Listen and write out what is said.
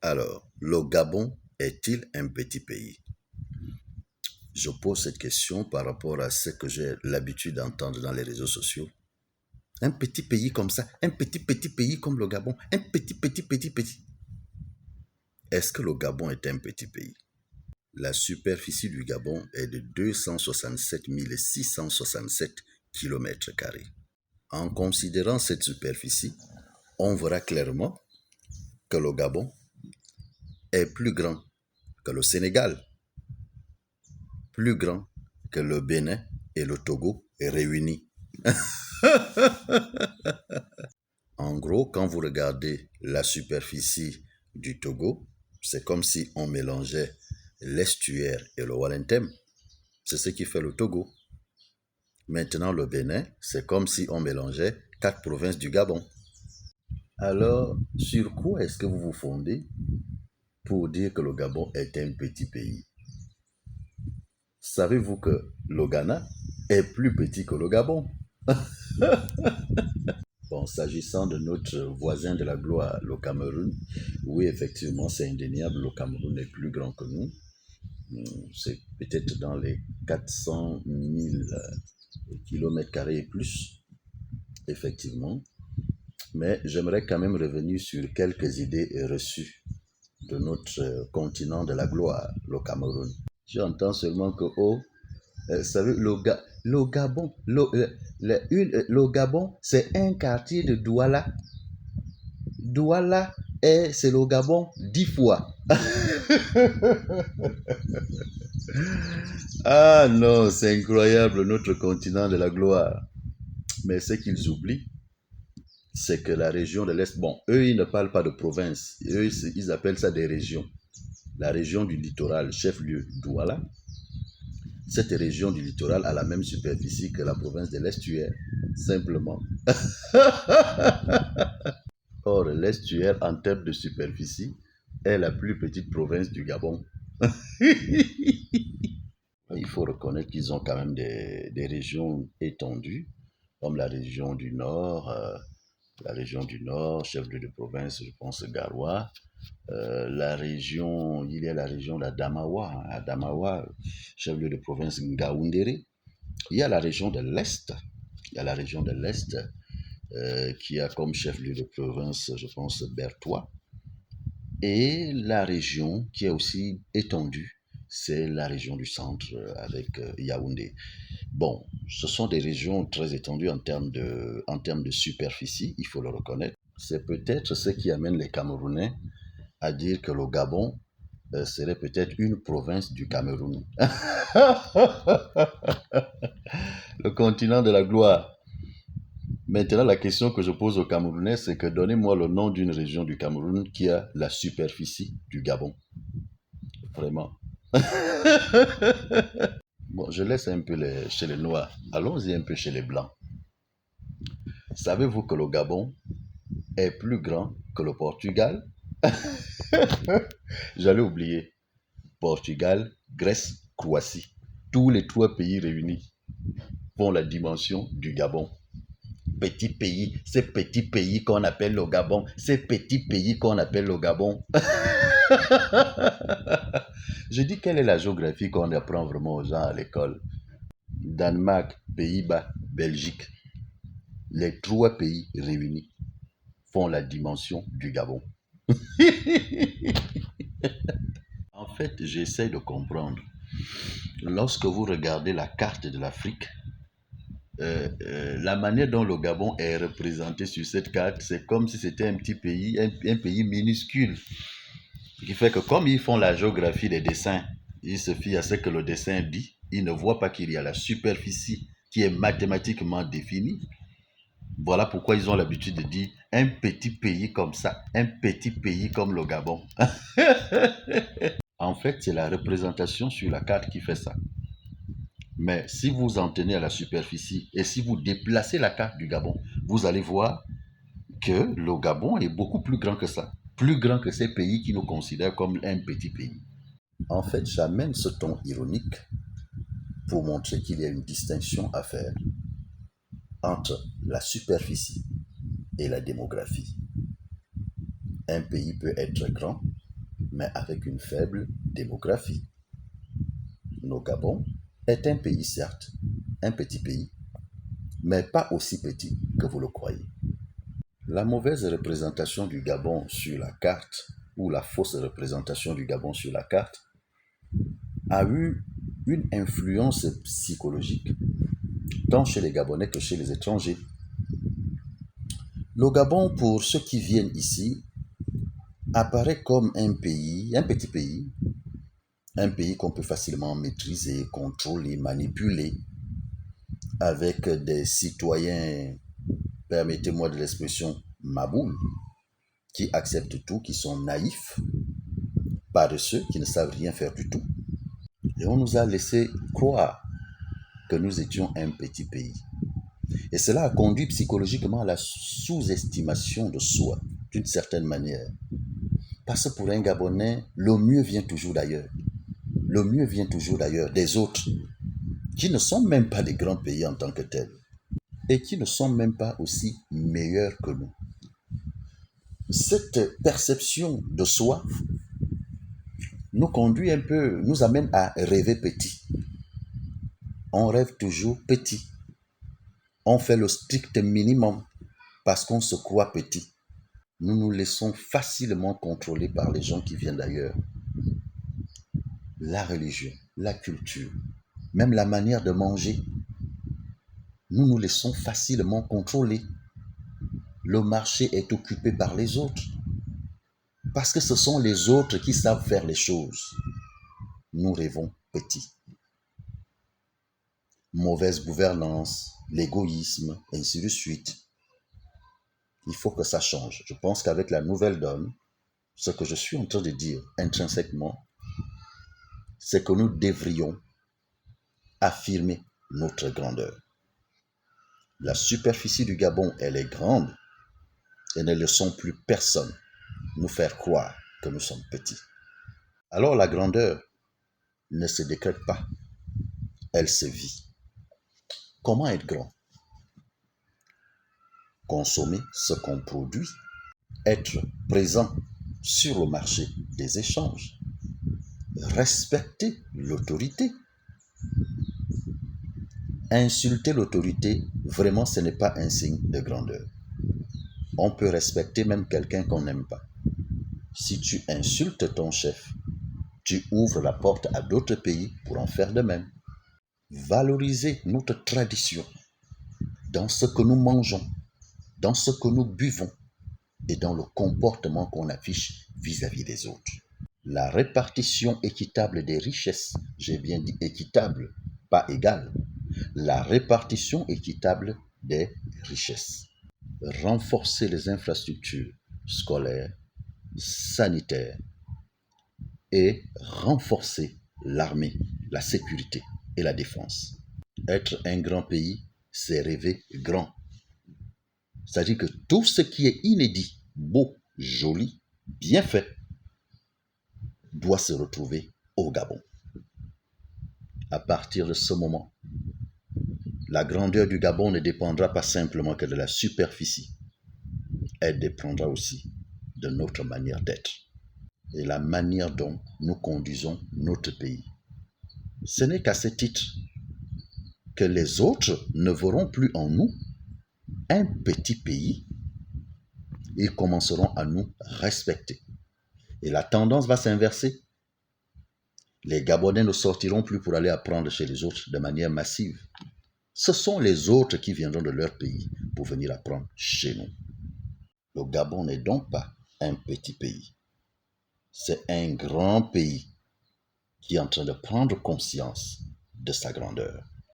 Alors, le Gabon est-il un petit pays? Je pose cette question par rapport à ce que j'ai l'habitude d'entendre dans les réseaux sociaux. Un petit pays comme ça, un petit pays comme le Gabon, un petit. Est-ce que le Gabon est un petit pays? La superficie du Gabon est de 267 667 km². En considérant cette superficie, on verra clairement que le Gabon est plus grand que le Sénégal, plus grand que le Bénin et le Togo réunis. En gros, quand vous regardez la superficie du Togo, c'est comme si on mélangeait l'estuaire et le Wallentem. C'est ce qui fait le Togo. Maintenant, le Bénin, c'est comme si on mélangeait 4 provinces du Gabon. Alors, sur quoi est-ce que vous vous fondez pour dire que le Gabon est un petit pays? Savez-vous que le Ghana est plus petit que le Gabon? Bon, s'agissant de notre voisin de la gloire, le Cameroun, oui, effectivement, c'est indéniable, le Cameroun est plus grand que nous. C'est peut-être dans les 400 000 km² et plus, effectivement. Mais j'aimerais quand même revenir sur quelques idées reçues de notre continent de la gloire, le Cameroun. J'entends seulement que, vous savez, le Gabon, le Gabon, c'est un quartier de Douala. Douala, c'est le Gabon 10 fois. Ah non, c'est incroyable, notre continent de la gloire. Mais ce qu'ils oublient, c'est que la région de l'Est, bon, eux, ils ne parlent pas de province. Eux, ils appellent ça des régions. La région du littoral, chef-lieu Douala, cette région du littoral a la même superficie que la province de l'Estuaire, simplement. Or, l'Estuaire, en termes de superficie, est la plus petite province du Gabon. Il faut reconnaître qu'ils ont quand même des régions étendues, comme la région du Nord, chef-lieu de province, je pense, Garoua. Il y a la région d'Adamawa, Adamawa, chef-lieu de province Ngaoundéré. Il y a la région de l'Est, qui a comme chef-lieu de province, je pense, Bertois. Et la région qui est aussi étendue, c'est la région du centre avec Yaoundé. Bon, ce sont des régions très étendues en termes de superficie, il faut le reconnaître. C'est peut-être ce qui amène les Camerounais à dire que le Gabon serait peut-être une province du Cameroun. Le continent de la gloire. Maintenant, la question que je pose aux Camerounais, c'est que donnez-moi le nom d'une région du Cameroun qui a la superficie du Gabon. Vraiment. Bon, je laisse un peu chez les Noirs. Allons-y un peu chez les Blancs. Savez-vous que le Gabon est plus grand que le Portugal? J'allais oublier. Portugal, Grèce, Croatie. Tous les 3 pays réunis font la dimension du Gabon. Petit pays, ce petit pays qu'on appelle le Gabon, Je dis, quelle est la géographie qu'on apprend vraiment aux gens à l'école? Danemark, Pays-Bas, Belgique. Les 3 pays réunis font la dimension du Gabon. En fait, j'essaie de comprendre. Lorsque vous regardez la carte de l'Afrique, la manière dont le Gabon est représenté sur cette carte, c'est comme si c'était un petit pays, un pays minuscule. Ce qui fait que comme ils font la géographie des dessins, ils se fient à ce que le dessin dit, ils ne voient pas qu'il y a la superficie qui est mathématiquement définie. Voilà pourquoi ils ont l'habitude de dire un petit pays comme ça, un petit pays comme le Gabon. En fait, c'est la représentation sur la carte qui fait ça. Mais si vous en tenez à la superficie et si vous déplacez la carte du Gabon, vous allez voir que le Gabon est beaucoup plus grand que ça. Plus grand que ces pays qui nous considèrent comme un petit pays. En fait, j'amène ce ton ironique pour montrer qu'il y a une distinction à faire entre la superficie et la démographie. Un pays peut être grand mais avec une faible démographie. Le Gabon est un pays, certes, un petit pays, mais pas aussi petit que vous le croyez. La mauvaise représentation du Gabon sur la carte, ou la fausse représentation du Gabon sur la carte, a eu une influence psychologique, tant chez les Gabonais que chez les étrangers. Le Gabon, pour ceux qui viennent ici, apparaît comme un pays, un petit pays qu'on peut facilement maîtriser, contrôler, manipuler, avec des citoyens, permettez-moi de l'expression, maboules, qui acceptent tout, qui sont naïfs, paresseux, qui ne savent rien faire du tout. Et on nous a laissé croire que nous étions un petit pays. Et cela a conduit psychologiquement à la sous-estimation de soi, d'une certaine manière. Parce que pour un Gabonais, le mieux vient toujours d'ailleurs. Le mieux vient toujours d'ailleurs des autres, qui ne sont même pas des grands pays en tant que tels, et qui ne sont même pas aussi meilleurs que nous. Cette perception de soi nous conduit un peu, nous amène à rêver petit. On rêve toujours petit. On fait le strict minimum parce qu'on se croit petit. Nous nous laissons facilement contrôler par les gens qui viennent d'ailleurs. La religion, la culture, même la manière de manger, nous nous laissons facilement contrôler. Le marché est occupé par les autres parce que ce sont les autres qui savent faire les choses. Nous rêvons petit. Mauvaise gouvernance, l'égoïsme, ainsi de suite. Il faut que ça change. Je pense qu'avec la nouvelle donne, ce que je suis en train de dire intrinsèquement, c'est que nous devrions affirmer notre grandeur. La superficie du Gabon, elle est grande et ne laissons plus personne nous faire croire que nous sommes petits. Alors la grandeur ne se décrète pas, elle se vit. Comment être grand? Consommer ce qu'on produit, être présent sur le marché des échanges, respecter l'autorité. Insulter l'autorité, vraiment, ce n'est pas un signe de grandeur. On peut respecter même quelqu'un qu'on n'aime pas. Si tu insultes ton chef, tu ouvres la porte à d'autres pays pour en faire de même. Valoriser notre tradition dans ce que nous mangeons, dans ce que nous buvons et dans le comportement qu'on affiche vis-à-vis des autres. La répartition équitable des richesses, j'ai bien dit équitable, pas égale, la répartition équitable des richesses. Renforcer les infrastructures scolaires, sanitaires et renforcer l'armée, la sécurité et la défense. Être un grand pays, c'est rêver grand. C'est-à-dire que tout ce qui est inédit, beau, joli, bien fait, doit se retrouver au Gabon. À partir de ce moment, la grandeur du Gabon ne dépendra pas simplement que de la superficie. Elle dépendra aussi de notre manière d'être et la manière dont nous conduisons notre pays. Ce n'est qu'à ce titre que les autres ne verront plus en nous un petit pays. Ils commenceront à nous respecter. Et la tendance va s'inverser. Les Gabonais ne sortiront plus pour aller apprendre chez les autres de manière massive. Ce sont les autres qui viendront de leur pays pour venir apprendre chez nous. Le Gabon n'est donc pas un petit pays. C'est un grand pays qui est en train de prendre conscience de sa grandeur.